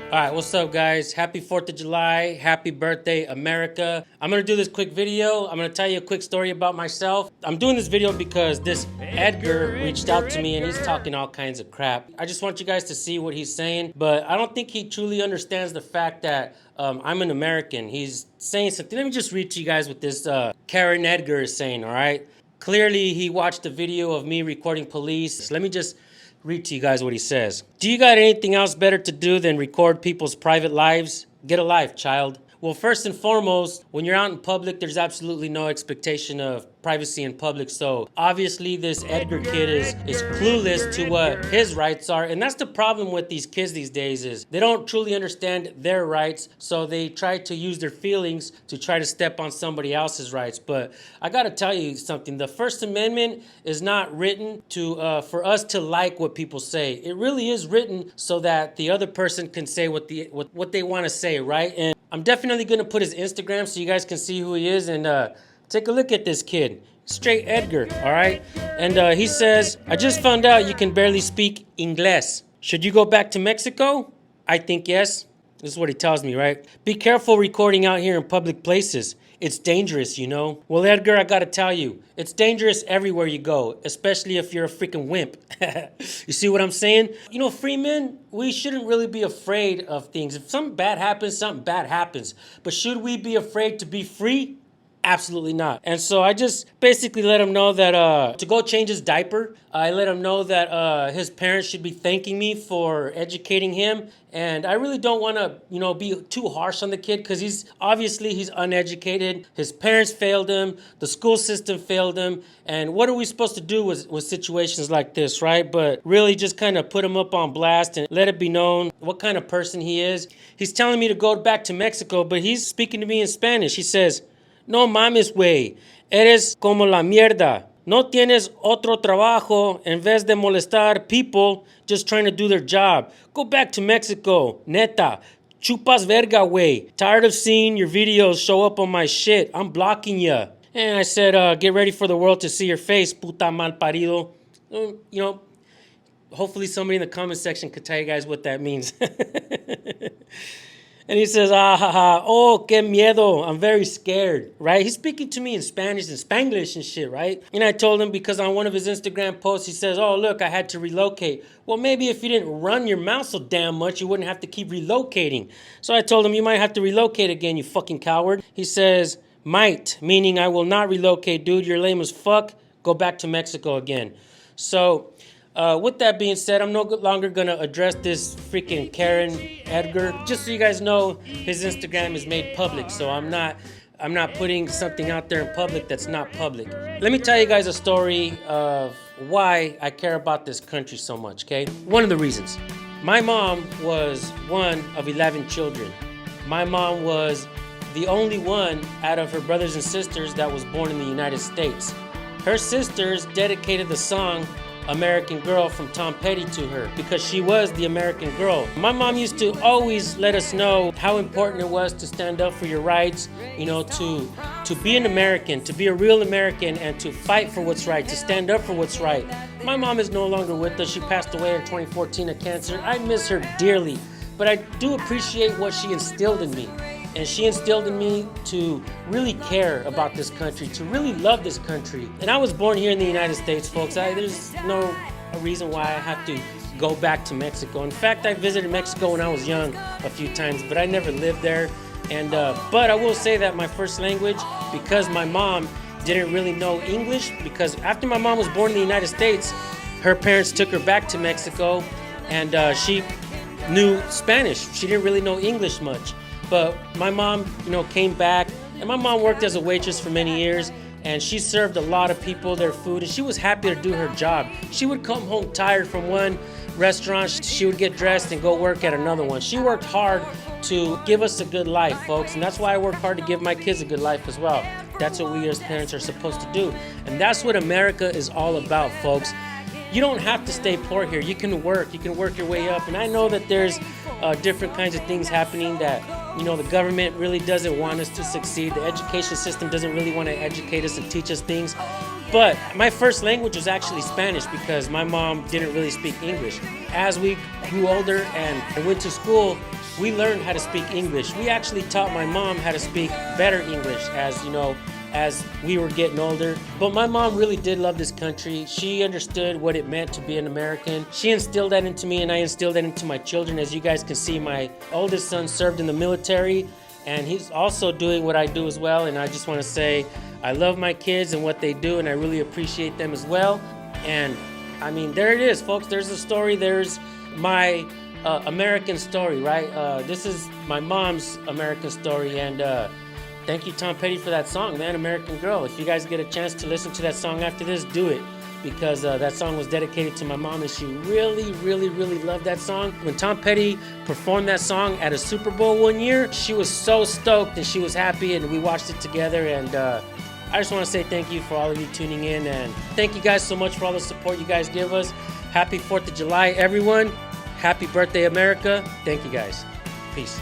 All right, what's up, guys? Happy 4th of July. Happy birthday, America. I'm going to do this quick video. I'm going to tell you a quick story about myself. I'm doing this video because this Edgar reached out to me and he's talking all kinds of crap. I just want you guys to see what he's saying, but I don't think he truly understands the fact that I'm an American. He's saying something. Let me just read to you guys what this Karen Edgar is saying, all right? Clearly, he watched a video of me recording police. Let me just read to you guys what he says. Do you got anything else better to do than record people's private lives? Get a life, child. Well, first and foremost, when you're out in public, there's absolutely no expectation of privacy in public. So obviously this Edgar kid is clueless to what his rights are. And that's the problem with these kids these days is they don't truly understand their rights. So they try to use their feelings to try to step on somebody else's rights. But I got to tell you something. The First Amendment is not written to for us to like what people say. It really is written so that the other person can say what they want to say, right? And I'm definitely going to put his Instagram so you guys can see who he is and take a look at this kid. Straight Edgar, all right? And he says, I just found out you can barely speak Inglés. Should you go back to Mexico? I think yes. This is what he tells me, right? Be careful recording out here in public places. It's dangerous, you know? Well, Edgar, I gotta tell you, it's dangerous everywhere you go, especially if you're a freaking wimp. You see what I'm saying? You know, free men, we shouldn't really be afraid of things. If something bad happens, something bad happens. But should we be afraid to be free? Absolutely not. And so I just basically let him know that to go change his diaper. I let him know that his parents should be thanking me for educating him. And I really don't want to, you know, be too harsh on the kid because he's uneducated. His parents failed him. The school system failed him. And what are we supposed to do with situations like this, right? But really just kind of put him up on blast and let it be known what kind of person he is. He's telling me to go back to Mexico, but he's speaking to me in Spanish. He says, no mames, güey. Eres como la mierda. No tienes otro trabajo en vez de molestar people just trying to do their job. Go back to Mexico. Neta. Chupas verga, güey. Tired of seeing your videos show up on my shit. I'm blocking ya. And I said, get ready for the world to see your face, puta mal parido. You know, hopefully somebody in the comment section could tell you guys what that means. And he says, oh, que miedo. I'm very scared, right? He's speaking to me in Spanish and Spanglish and shit, right? And I told him because on one of his Instagram posts, he says, oh, look, I had to relocate. Well, maybe if you didn't run your mouth so damn much, you wouldn't have to keep relocating. So I told him, you might have to relocate again, you fucking coward. He says, might, meaning I will not relocate, dude. You're lame as fuck. Go back to Mexico again. So with that being said, I'm no longer going to address this freaking Karen Edgar. Just so you guys know, his Instagram is made public, so I'm not putting something out there in public that's not public. Let me tell you guys a story of why I care about this country so much, okay? One of the reasons. My mom was one of 11 children. My mom was the only one out of her brothers and sisters that was born in the United States. Her sisters dedicated the song American Girl from Tom Petty to her because she was the American girl. My mom used to always let us know how important it was to stand up for your rights, you know, to be an American, to be a real American and to fight for what's right, to stand up for what's right. My mom is no longer with us. She passed away in 2014 of cancer. I miss her dearly, but I do appreciate what she instilled in me. And she instilled in me to really care about this country, to really love this country. And I was born here in the United States, folks. There's no reason why I have to go back to Mexico. In fact, I visited Mexico when I was young a few times, but I never lived there. And but I will say that my first language, because my mom didn't really know English, because after my mom was born in the United States, her parents took her back to Mexico, and she knew Spanish. She didn't really know English much. But my mom, you know, came back, and my mom worked as a waitress for many years, and she served a lot of people their food, and she was happy to do her job. She would come home tired from one restaurant, she would get dressed and go work at another one. She worked hard to give us a good life, folks, and that's why I work hard to give my kids a good life as well. That's what we as parents are supposed to do, and that's what America is all about, folks. You don't have to stay poor here. You can work your way up, and I know that there's different kinds of things happening that, you know, the government really doesn't want us to succeed. The education system doesn't really want to educate us and teach us things. But my first language was actually Spanish because my mom didn't really speak English. As we grew older and went to school, we learned how to speak English. We actually taught my mom how to speak better English as, you know, as we were getting older. But my mom really did love this country. She understood what it meant to be an American. She instilled that into me, and I instilled that into my children. As you guys can see, my oldest son served in the military, and he's also doing what I do as well. And I just want to say I love my kids and what they do, and I really appreciate them as well. And I mean, there it is, folks. There's a story. There's my American story, right? This is my mom's American story, and thank you, Tom Petty, for that song, man, American Girl. If you guys get a chance to listen to that song after this, do it, because that song was dedicated to my mom, and she really, really, really loved that song. When Tom Petty performed that song at a Super Bowl one year, she was so stoked, and she was happy, and we watched it together, and I just want to say thank you for all of you tuning in, and thank you guys so much for all the support you guys give us. Happy 4th of July, everyone. Happy birthday, America. Thank you, guys. Peace.